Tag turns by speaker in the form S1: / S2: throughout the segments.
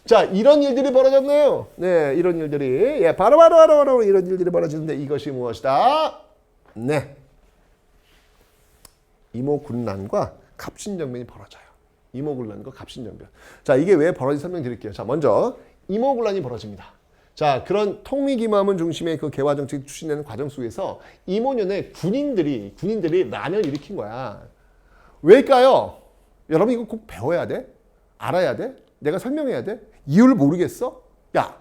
S1: 자, 이런 일들이 벌어졌네요. 네, 이런 일들이. 예, 바로 이런 일들이 벌어지는데 이것이 무엇이다? 네. 이모군란과 갑신정변이 벌어져요. 이모군란과 갑신정변. 자, 이게 왜 벌어진지 설명드릴게요. 자, 먼저 이모군란이 벌어집니다. 자, 그런 통미기마문 중심의 그 개화정책이 추진되는 과정 속에서 이모년의 군인들이 난을 일으킨 거야. 왜일까요? 여러분 이거 꼭 배워야 돼? 알아야 돼? 내가 설명해야 돼? 이유를 모르겠어? 야,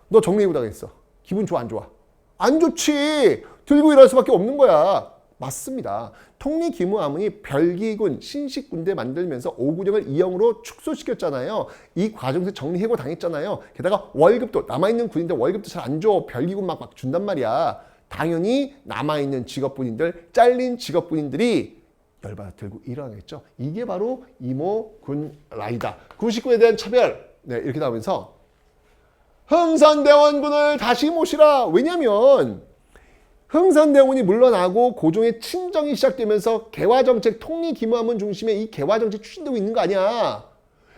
S1: 너 정리해고 당했어. 기분 좋아 안 좋아? 안 좋지. 들고 일할 수밖에 없는 거야. 맞습니다. 통리기무암이 별기군, 신식군대 만들면서 오군영을 이영으로 축소시켰잖아요. 이 과정에서 정리해고 당했잖아요. 게다가 월급도 남아있는 군인들 월급도 잘 안 줘. 별기군 막 준단 말이야. 당연히 남아있는 직업군인들, 잘린 직업군인들이 열받아 들고 일어나겠죠. 이게 바로 이모군란이다. 군식군에 대한 차별. 네, 이렇게 나오면서 흥선대원군을 다시 모시라. 왜냐면 흥선대원군이 물러나고 고종의 친정이 시작되면서 개화정책 통리기무암은 중심의 이 개화정책 추진되고 있는 거 아니야.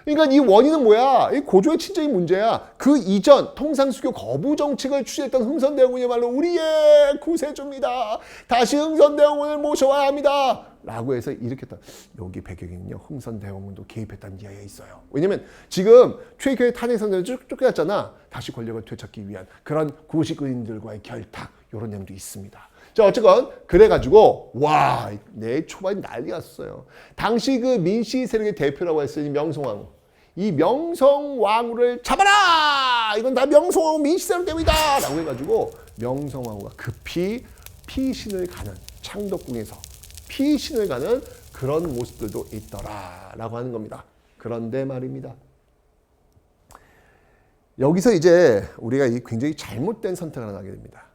S1: 그러니까 이 원인은 뭐야? 이 고종의 친정이 문제야. 그 이전 통상수교 거부 정책을 추진했던 흥선대원군이야말로 우리의 구세주입니다. 다시 흥선대원군을 모셔와야 합니다. 라고 해서 일으켰다. 여기 배경에는요. 흥선대원군도 개입했다는 이야기가 있어요. 왜냐면 지금 최익효의 탄핵선전을 쭉 쫓겨났잖아. 다시 권력을 되찾기 위한 그런 구식군인들과의 결탁 이런 내용도 있습니다. 자, 어쨌건 그래가지고 와, 내 초반이 난리가 났어요. 당시 그 민씨 세력의 대표라고 했으니 명성황후. 이 명성황후를 잡아라! 이건 다 명성황후 민씨 세력 때문이다! 라고 해가지고 명성황후가 급히 피신을 가는 창덕궁에서 피신을 가는 그런 모습들도 있더라 라고 하는 겁니다. 그런데 말입니다. 여기서 이제 우리가 굉장히 잘못된 선택을 하게 됩니다.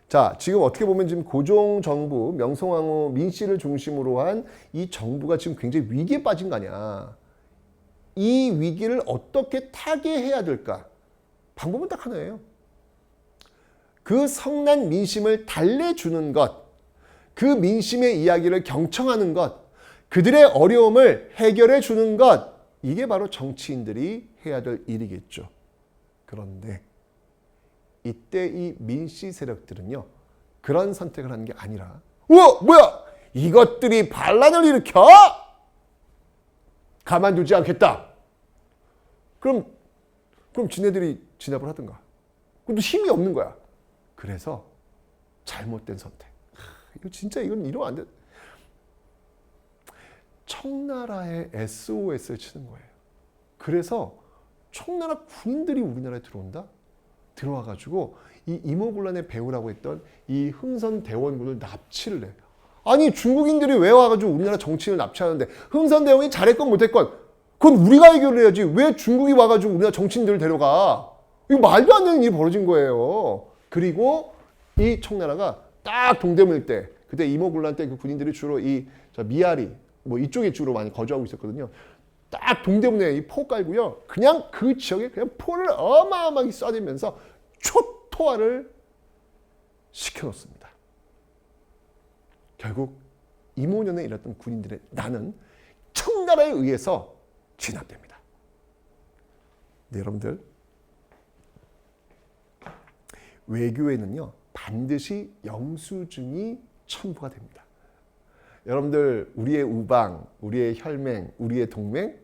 S1: 자, 지금 어떻게 보면 지금 고종 정부, 명성황후 민씨를 중심으로 한 이 정부가 지금 굉장히 위기에 빠진 거 아니야. 이 위기를 어떻게 타개해야 될까? 방법은 딱 하나예요. 그 성난 민심을 달래주는 것, 그 민심의 이야기를 경청하는 것, 그들의 어려움을 해결해 주는 것, 이게 바로 정치인들이 해야 될 일이겠죠. 그런데 이때 이 민씨 세력들은요, 그런 선택을 하는 게 아니라, 우와, 뭐야? 이것들이 반란을 일으켜? 가만두지 않겠다. 그럼 지네들이 진압을 하든가. 그럼 힘이 없는 거야. 그래서 잘못된 선택. 이거 진짜 이건 이러면 안 돼. 청나라의 SOS를 치는 거예요. 그래서 청나라 군인들이 우리나라에 들어온다? 들어와가지고 이 이모군란의 배후라고 했던 이 흥선대원군을 납치를 해. 아니 중국인들이 왜 와가지고 우리나라 정치인을 납치하는데 흥선대원이 잘했건 못했건 그건 우리가 해결을 해야지. 왜 중국이 와가지고 우리나라 정치인들을 데려가? 이거 말도 안 되는 일이 벌어진 거예요. 그리고 이 청나라가 딱 동대문일 때 그때 이모군란 때 그 군인들이 주로 이 미아리 뭐 이쪽에 주로 많이 거주하고 있었거든요. 딱 동대문에 이 포 깔고요. 그냥 그 지역에 그냥 포를 어마어마하게 쏴대면서 초토화를 시켜놓습니다. 결국 이모년에 일었던 군인들의 나는 청나라에 의해서 진압됩니다. 네, 여러분들 외교에는요 반드시 영수증이 첨부가 됩니다. 여러분들 우리의 우방, 우리의 혈맹, 우리의 동맹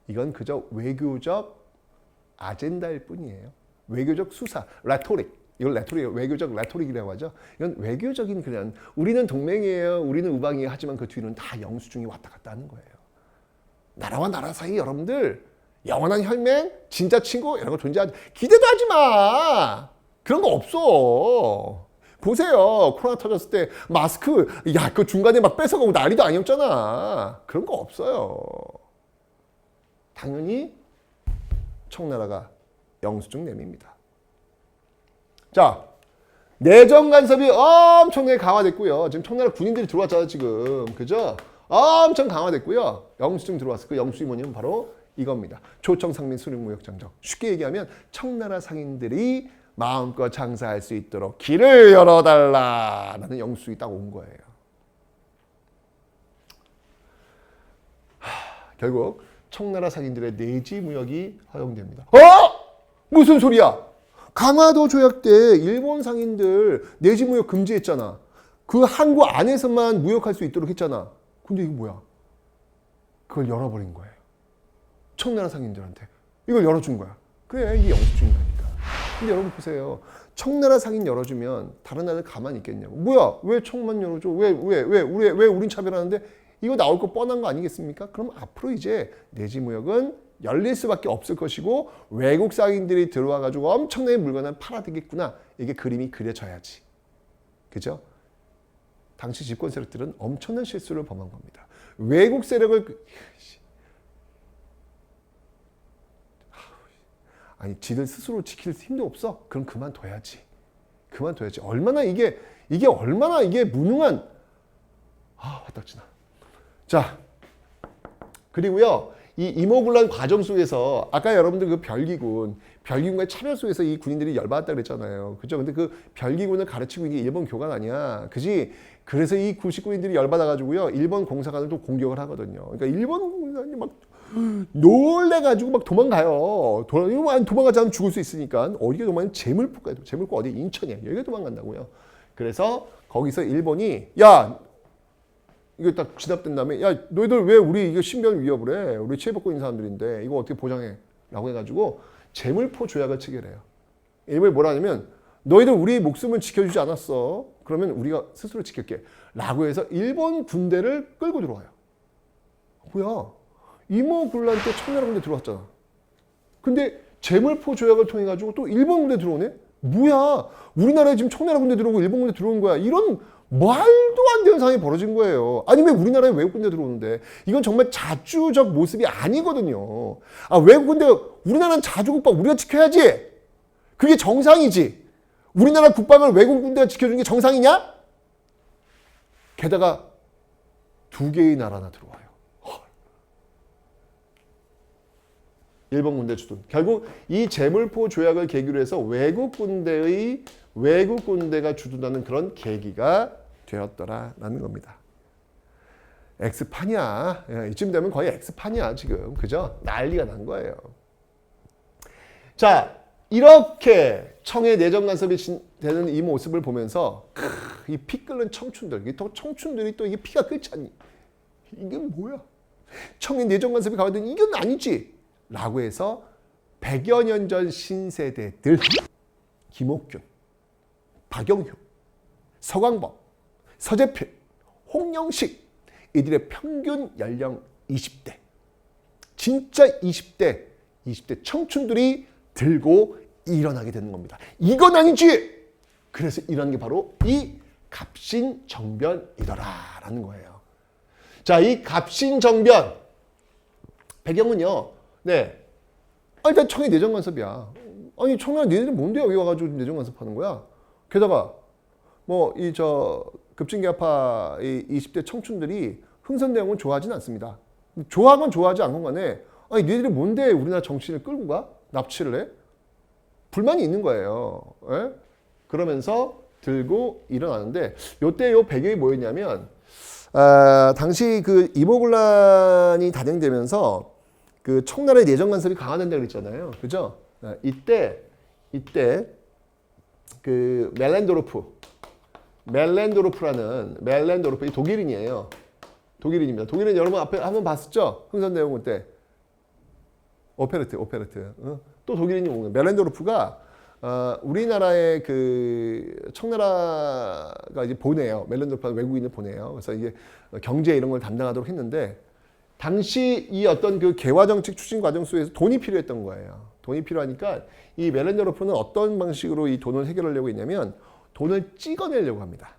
S1: 이건 그저 외교적 아젠다일 뿐이에요. 외교적 수사, 레토릭. 이걸 레토릭, 외교적 레토릭이라고 하죠. 이건 외교적인 그냥 우리는 동맹이에요, 우리는 우방이에요. 하지만 그 뒤는 다 영수증이 왔다 갔다 하는 거예요. 나라와 나라 사이 여러분들 영원한 혈맹, 진짜 친구 이런 거 존재하지 기대도 하지 마. 그런 거 없어. 보세요. 코로나 터졌을 때 마스크 야 그 중간에 막 뺏어가고 난리도 아니었잖아. 그런 거 없어요. 당연히 청나라가 영수증 내밉니다. 자, 내정 간섭이 엄청나게 강화됐고요. 지금 청나라 군인들이 들어왔잖아요, 지금. 그죠? 엄청 강화됐고요. 영수증 들어왔을 그 영수증이 뭐냐면 바로 이겁니다. 초청 상민 수립 무역 장정. 쉽게 얘기하면 청나라 상인들이 마음껏 장사할 수 있도록 길을 열어달라라는 영수증이 딱 온 거예요. 결국 청나라 상인들의 내지 무역이 허용됩니다. 무슨 소리야? 강화도 조약 때 일본 상인들 내지 무역 금지했잖아. 그 항구 안에서만 무역할 수 있도록 했잖아. 근데 이거 뭐야? 그걸 열어버린 거예요. 청나라 상인들한테. 이걸 열어준 거야. 그래, 이게 영수증이라니까. 근데 여러분 보세요. 청나라 상인 열어주면 다른 나라들 가만히 있겠냐고. 뭐야? 왜 청만 열어줘? 왜 우린 차별하는데? 이거 나올 거 뻔한 거 아니겠습니까? 그럼 앞으로 이제 내지 무역은 열릴 수밖에 없을 것이고 외국 상인들이 들어와가지고 엄청나게 물건을 팔아대겠구나. 이게 그림이 그려져야지. 그죠? 당시 집권 세력들은 엄청난 실수를 범한 겁니다. 외국 세력을 아니 지들 스스로 지킬 힘도 없어? 그럼 그만둬야지. 얼마나 이게 얼마나 이게 무능한 화딱지나. 자, 그리고요. 이 임오군란 과정 속에서 아까 여러분들 그 별기군과의 차별 속에서 이 군인들이 열받았다 그랬잖아요. 그죠? 근데 그 별기군을 가르치고 있는 게 일본 교관 아니야. 그지? 그래서 이 99인들이 열받아가지고요. 일본 공사관을 또 공격을 하거든요. 그러니까 일본 공사관이 막 놀래가지고 막 도망가요. 도망가지 않으면 죽을 수 있으니까. 어디가 도망가면 제물포 가요. 제물포 어디? 인천이야. 여기가 도망간다고요. 그래서 거기서 일본이 이거 딱 진압된 다음에 너희들 왜 우리 이거 신변 위협을 해? 우리 체벌권 있는 사람들인데 이거 어떻게 보장해? 라고 해가지고 제물포 조약을 체결해요. 일본이 뭐라 하냐면 너희들 우리 목숨을 지켜주지 않았어. 그러면 우리가 스스로 지킬게. 라고 해서 일본 군대를 끌고 들어와요. 뭐야? 임오군란 때 청나라 군대 들어왔잖아. 근데 제물포 조약을 통해 가지고 또 일본 군대 들어오네? 뭐야? 우리나라에 지금 청나라 군대 들어오고 일본 군대 들어온 거야. 이런 말도 안 되는 상황이 벌어진 거예요. 아니 왜 우리나라에 외국 군대 들어오는데? 이건 정말 자주적 모습이 아니거든요. 외국 군대 우리나라는 자주국방 우리가 지켜야지. 그게 정상이지. 우리나라 국방을 외국 군대가 지켜주는 게 정상이냐? 게다가 2개의 나라나 들어와요. 일본 군대 주둔. 결국 이 제물포 조약을 계기로 해서 외국 군대가 주둔하는 그런 계기가 되었더라라는 겁니다. X판이야. 이쯤 되면 거의 X판이야 지금. 그죠? 난리가 난 거예요. 자, 이렇게 청의 내정 간섭이 되는 이 모습을 보면서 이 피 끓는 청춘들, 청춘들이 또 이게 피가 끓지 않니? 이게 뭐야? 청의 내정 간섭이 가거든. 이건 아니지. 라고 해서 100여 년 전 신세대들 김옥균, 박영효, 서광범, 서재필, 홍영식 이들의 평균 연령 20대 진짜 20대 청춘들이 들고 일어나게 되는 겁니다. 이건 아니지! 그래서 일어나는 게 바로 이 갑신정변이더라라는 거예요. 자, 이 갑신정변 배경은요. 네. 일단 청의 내정 간섭이야. 아니 청나라 니네들이 뭔데 여기 와가지고 내정 간섭하는 거야? 게다가 급진계파 이 20대 청춘들이 흥선대원군 좋아하진 않습니다. 좋아하건 좋아하지 않건 간에 아니 니네들이 뭔데 우리나라 정치인을 끌고 가? 납치를 해? 불만이 있는 거예요. 예? 그러면서 들고 일어나는데 요때 요 배경이 뭐였냐면 당시 그 임오군란이 단행되면서 그 청나라의 내정 간섭이 강화된다 그랬잖아요. 그죠? 이때 그 멜렌도르프 이 독일인이에요. 독일인입니다. 독일인 여러분 앞에 한번 봤었죠? 흥선대원군 때. 오페르트. 또 독일인이 온 거예요. 멜렌도르프가 우리나라의 그 청나라가 이제 보내요. 멜렌도르프가 외국인을 보내요. 그래서 이게 경제 이런 걸 담당하도록 했는데 당시 이 어떤 그 개화 정책 추진 과정 속에서 돈이 필요했던 거예요. 돈이 필요하니까 이 멜렌도르프는 어떤 방식으로 이 돈을 해결하려고 했냐면 돈을 찍어내려고 합니다.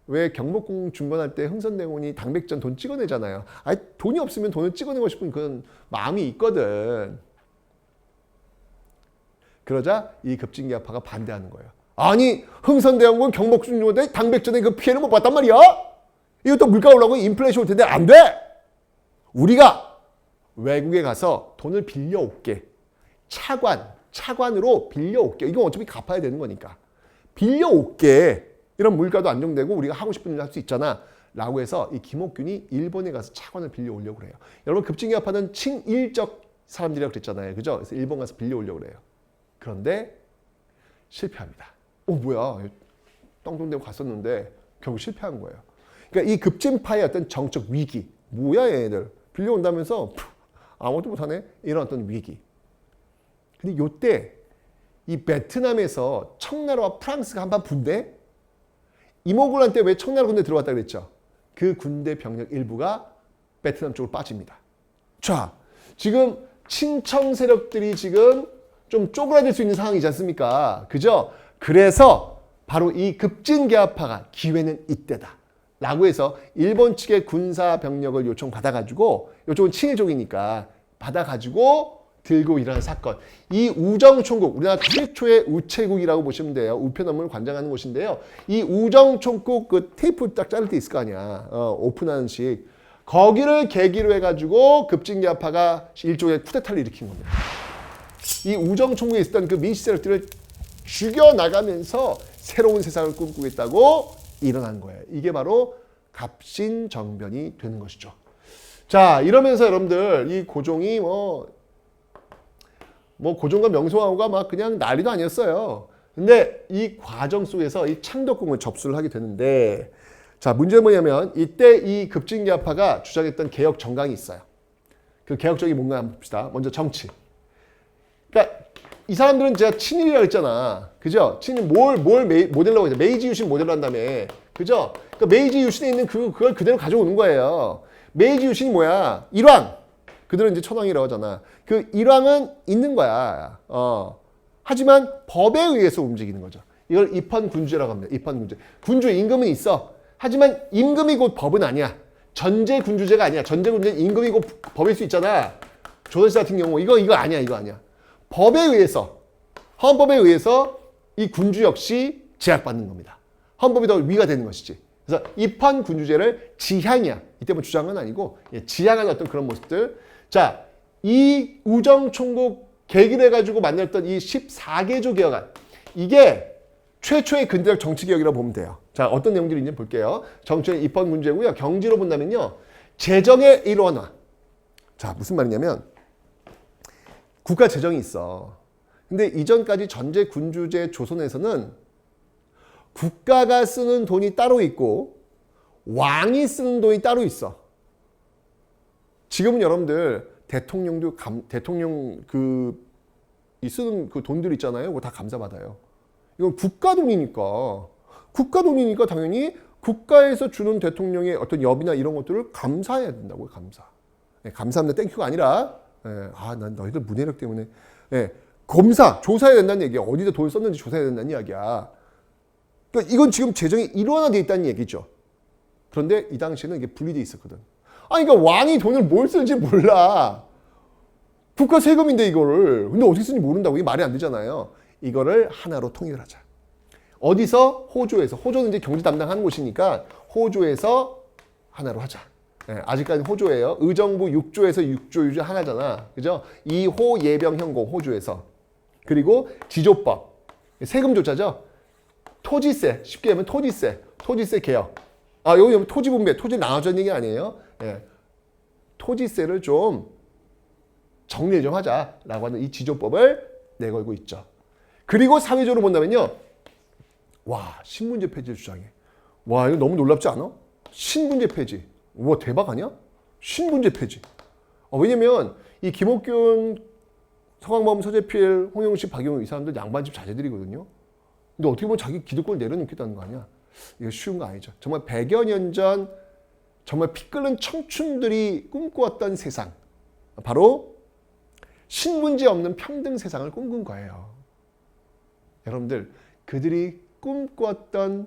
S1: 왜 경복궁 중건할 때 흥선대원군이 당백전 돈 찍어내잖아요. 돈이 없으면 돈을 찍어내고 싶은 그런 마음이 있거든. 그러자 이 급진계파가 반대하는 거예요. 아니 흥선대원군 경복궁 중건할 때 당백전에 그 피해를 못 봤단 말이야. 이것도 물가 올라가고 인플레이션 올 텐데 안 돼. 우리가 외국에 가서 돈을 빌려올게. 차관으로 빌려올게. 이건 어차피 갚아야 되는 거니까. 빌려올게. 이런 물가도 안정되고 우리가 하고 싶은 일 할 수 있잖아. 라고 해서 이 김옥균이 일본에 가서 차관을 빌려 오려고 그래요. 여러분 급진개혁파는 친일적 사람들이라고 그랬잖아요. 그죠? 그래서 일본 가서 빌려 오려고 그래요. 그런데 실패합니다. 뭐야. 떵뚱대고 갔었는데 결국 실패한 거예요. 그러니까 이 급진파의 어떤 정적 위기. 뭐야 얘네들. 빌려온다면서 아무것도 못하네. 이런 어떤 위기. 근데 요때 이 베트남에서 청나라와 프랑스가 한판 분대. 이모군란 때 왜 청나라 군대 들어왔다 그랬죠? 그 군대 병력 일부가 베트남 쪽으로 빠집니다. 자, 지금 친청 세력들이 지금 좀 쪼그라들 수 있는 상황이지 않습니까? 그죠? 그래서 바로 이 급진개혁파가 기회는 이때다. 라고 해서 일본 측의 군사 병력을 요청받아가지고, 이쪽은 친일족이니까 받아가지고 들고 일어난 사건. 이 우정총국, 우리나라 최초의 우체국이라고 보시면 돼요. 우편업무를 관장하는 곳인데요. 이 우정총국 그 테이프 딱 자를 때 있을 거 아니야. 오픈하는 식. 거기를 계기로 해가지고 급진개혁파가 일종의 쿠데타를 일으킨 겁니다. 이 우정총국에 있었던 그 민씨 세력들을 죽여나가면서 새로운 세상을 꿈꾸겠다고 일어난 거예요. 이게 바로 갑신정변이 되는 것이죠. 자, 이러면서 여러분들 이 고종이 고종과 명성황후가 막 그냥 난리도 아니었어요. 근데 이 과정 속에서 이 창덕궁을 접수를 하게 되는데, 자, 문제는 뭐냐면 이때 이 급진개혁파가 주장했던 개혁 정강이 있어요. 그 개혁적이 뭔가 한번 봅시다. 먼저 정치. 그러니까 이 사람들은 제가 친일이라고 했잖아. 그죠? 친일 모델로 하죠. 메이지 유신 모델로 한다며. 그죠? 그러니까 메이지 유신에 있는 그걸 그대로 가져오는 거예요. 메이지 유신이 뭐야? 일왕. 그들은 이제 천황이라고 하잖아. 그 일왕은 있는 거야. 하지만 법에 의해서 움직이는 거죠. 이걸 입헌군주제라고 합니다. 입헌군주제. 군주 임금은 있어. 하지만 임금이 곧 법은 아니야. 전제군주제가 아니야. 전제군주제는 임금이 곧 법일 수 있잖아. 조선시대 같은 경우 이거 아니야. 이거 아니야. 법에 의해서, 헌법에 의해서 이 군주 역시 제약받는 겁니다. 헌법이 더 위가 되는 것이지. 그래서 입헌군주제를 지향이야. 이때 뭐 주장은 아니고 지향하는 어떤 그런 모습들. 자, 이 우정총국 계기를 해가지고 만들었던 이 14개조 개혁안. 이게 최초의 근대적 정치개혁이라고 보면 돼요. 자, 어떤 내용들이 있는지 볼게요. 정치는 입헌군주제고요. 경제로 본다면요. 재정의 일원화. 자, 무슨 말이냐면 국가 재정이 있어. 근데 이전까지 전제군주제 조선에서는 국가가 쓰는 돈이 따로 있고 왕이 쓰는 돈이 따로 있어. 지금은 여러분들 대통령도 대통령 이 쓰는 그 돈들 있잖아요. 그거 다 감사받아요. 이건 국가 돈이니까 당연히 국가에서 주는 대통령의 어떤 여비나 이런 것들을 감사해야 된다고요. 감사. 감사합니다. 땡큐가 아니라 난 너희들 문해력 때문에 조사해야 된다는 얘기야. 어디다 돈을 썼는지 조사해야 된다는 이야기야. 그러니까 이건 지금 재정이 일원화되어 있다는 얘기죠. 그런데 이 당시에는 이게 분리되어 있었거든. 그러니까 왕이 돈을 뭘 쓰는지 몰라. 국가 세금인데 이거를. 근데 어떻게 쓰는지 모른다고. 이게 말이 안 되잖아요. 이거를 하나로 통일을 하자. 어디서? 호조에서. 호조는 이제 경제 담당하는 곳이니까 호조에서 하나로 하자. 아직까지 호조예요. 의정부 6조에서 6조 유조 하나잖아. 그죠? 2호 예병 현공 호조에서. 그리고 지조법. 세금조차죠. 토지세. 쉽게 하면 토지세. 토지세 개혁. 여기 토지 분배. 토지 나눠주는 얘기 아니에요. 토지세를 좀 정리를 좀 하자라고 하는 이 지조법을 내걸고 있죠. 그리고 사회적으로 본다면요. 신분제 폐지를 주장해. 이거 너무 놀랍지 않아? 신분제 폐지. 대박 아니야? 신분제 폐지. 왜냐면 이 김옥균, 서강범, 서재필, 홍영식, 박용우 이 사람들 양반집 자제들이거든요. 근데 어떻게 보면 자기 기득권을 내려놓겠다는 거 아니야? 이거 쉬운 거 아니죠. 정말 100여 년 전 정말 피 끓는 청춘들이 꿈꾸었던 세상. 바로 신분제 없는 평등 세상을 꿈꾼 거예요. 여러분들, 그들이 꿈꾸었던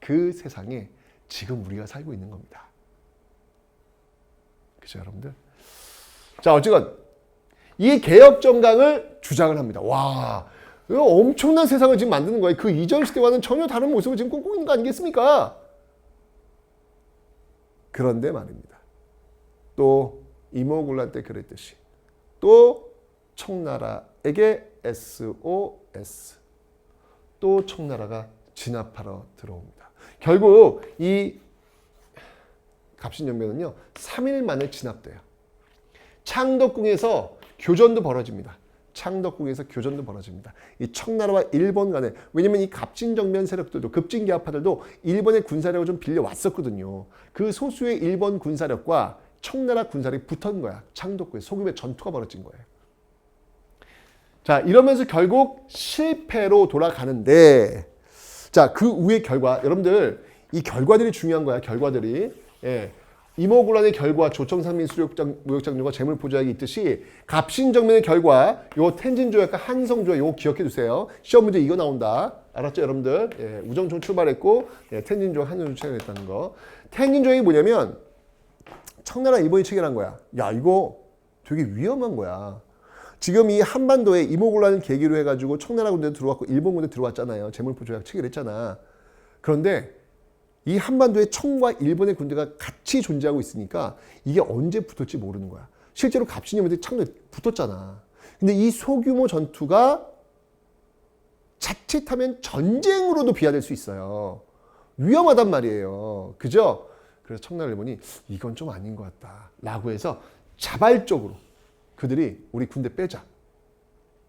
S1: 그 세상에 지금 우리가 살고 있는 겁니다. 그죠, 여러분들? 자, 어쨌건 이 개혁 정강을 주장을 합니다. 이거 엄청난 세상을 지금 만드는 거예요. 그 이전 시대와는 전혀 다른 모습을 지금 꿈꾸고 있는 거 아니겠습니까? 그런데 말입니다. 또 이모군란 때 그랬듯이 또 청나라에게 SOS. 또 청나라가 진압하러 들어옵니다. 결국 이 갑신정변은요 3일 만에 진압돼요. 창덕궁에서 교전도 벌어집니다. 창덕궁에서 교전도 벌어집니다. 이 청나라와 일본 간에, 왜냐면 이 갑진정변 세력들도, 급진계합파들도 일본의 군사력을 좀 빌려왔었거든요. 그 소수의 일본 군사력과 청나라 군사력이 붙은 거야. 창덕궁에 소규모의 전투가 벌어진 거예요. 자, 이러면서 결국 실패로 돌아가는데, 자, 그 후의 결과, 여러분들 이 결과들이 중요한 거야. 결과들이. 예. 이모군란의 결과, 조청산민 무역장려가 재물포조약이 있듯이 갑신정변의 결과, 요 텐진조약과 한성조약 요거 기억해 두세요. 시험 문제 이거 나온다. 알았죠, 여러분들? 예, 우정총 출발했고 텐진조약, 한성조약 체결했다는 거. 텐진조약이 뭐냐면 청나라 일본이 체결한 거야. 야, 이거 되게 위험한 거야. 지금 이 한반도에 이모군란을 계기로 해가지고 청나라 군대 들어왔고 일본 군대 들어왔잖아요. 재물포조약 체결했잖아. 그런데 이 한반도에 청과 일본의 군대가 같이 존재하고 있으니까 이게 언제 붙을지 모르는 거야. 실제로 갑신정변이 창도에 붙었잖아. 근데 이 소규모 전투가 자칫하면 전쟁으로도 비화될 수 있어요. 위험하단 말이에요. 그죠? 그래서 청나라 일본이 이건 좀 아닌 것 같다 라고 해서 자발적으로 그들이 우리 군대 빼자.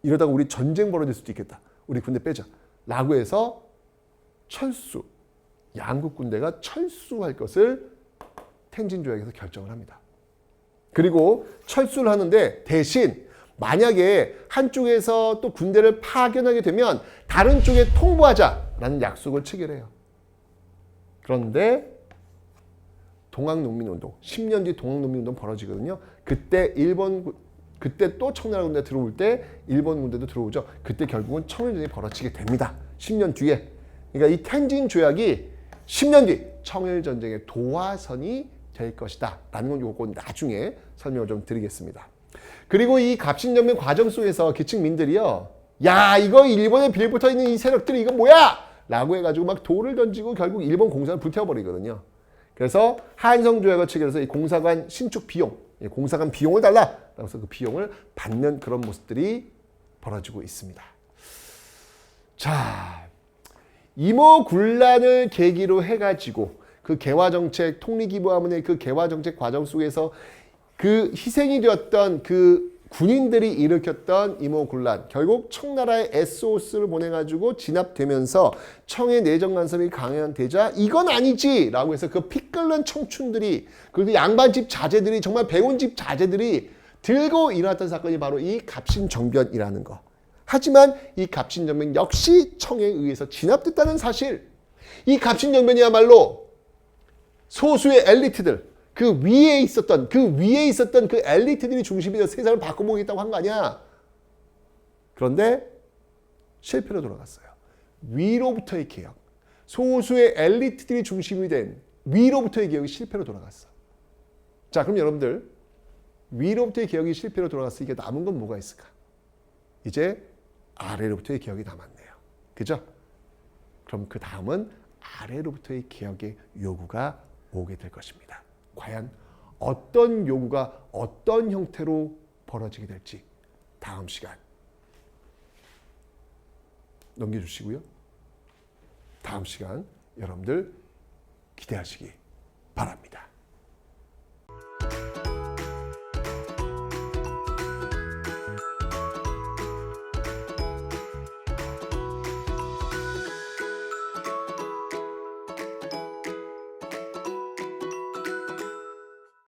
S1: 이러다가 우리 전쟁 벌어질 수도 있겠다. 우리 군대 빼자. 라고 해서 철수. 양국 군대가 철수할 것을 텐진조약에서 결정을 합니다. 그리고 철수를 하는데 대신 만약에 한쪽에서 또 군대를 파견하게 되면 다른 쪽에 통보하자라는 약속을 체결해요. 그런데 동학농민운동, 10년 뒤 동학농민운동 벌어지거든요. 그때 그때 또 청나라 군대 들어올 때 일본 군대도 들어오죠. 그때 결국은 청일전이 벌어지게 됩니다. 10년 뒤에. 그러니까 이 텐진 조약이 10년 뒤 청일전쟁의 도화선이 될 것이다 라는 건 요거 나중에 설명을 좀 드리겠습니다. 그리고 이 갑신정변 과정 속에서 계층민들이요, 야, 이거 일본에 빌붙어 있는 이 세력들이 이거 뭐야 라고 해가지고 막 돌을 던지고 결국 일본 공사를 불태워버리거든요. 그래서 한성조약을 체결해서 이 공사관 신축 비용, 공사관 비용을 달라 그래서 그 비용을 받는 그런 모습들이 벌어지고 있습니다. 자, 이모군란을 계기로 해가지고 그 개화정책, 통리기부화문의 그 개화정책 과정 속에서 그 희생이 되었던 그 군인들이 일으켰던 이모군란, 결국 청나라에 SOS를 보내가지고 진압되면서 청의 내정 간섭이 강화되자 이건 아니지 라고 해서 그 피 끓는 청춘들이, 그리고 양반집 자제들이, 정말 배운집 자제들이 들고 일어났던 사건이 바로 이 갑신정변이라는 거. 하지만 이 갑신정변 역시 청에 의해서 진압됐다는 사실, 이 갑신정변이야말로 소수의 엘리트들, 그 위에 있었던 그 엘리트들이 중심이 되어 세상을 바꿔보겠다고 한 거 아니야. 그런데 실패로 돌아갔어요. 위로부터의 개혁, 소수의 엘리트들이 중심이 된 위로부터의 개혁이 실패로 돌아갔어. 자, 그럼 여러분들, 위로부터의 개혁이 실패로 돌아갔으니까 남은 건 뭐가 있을까? 이제 아래로부터의 개혁이 남았네요. 그죠? 그럼 그 다음은 아래로부터의 개혁의 요구가 오게 될 것입니다. 과연 어떤 요구가 어떤 형태로 벌어지게 될지 다음 시간 넘겨주시고요. 다음 시간 여러분들 기대하시기 바랍니다.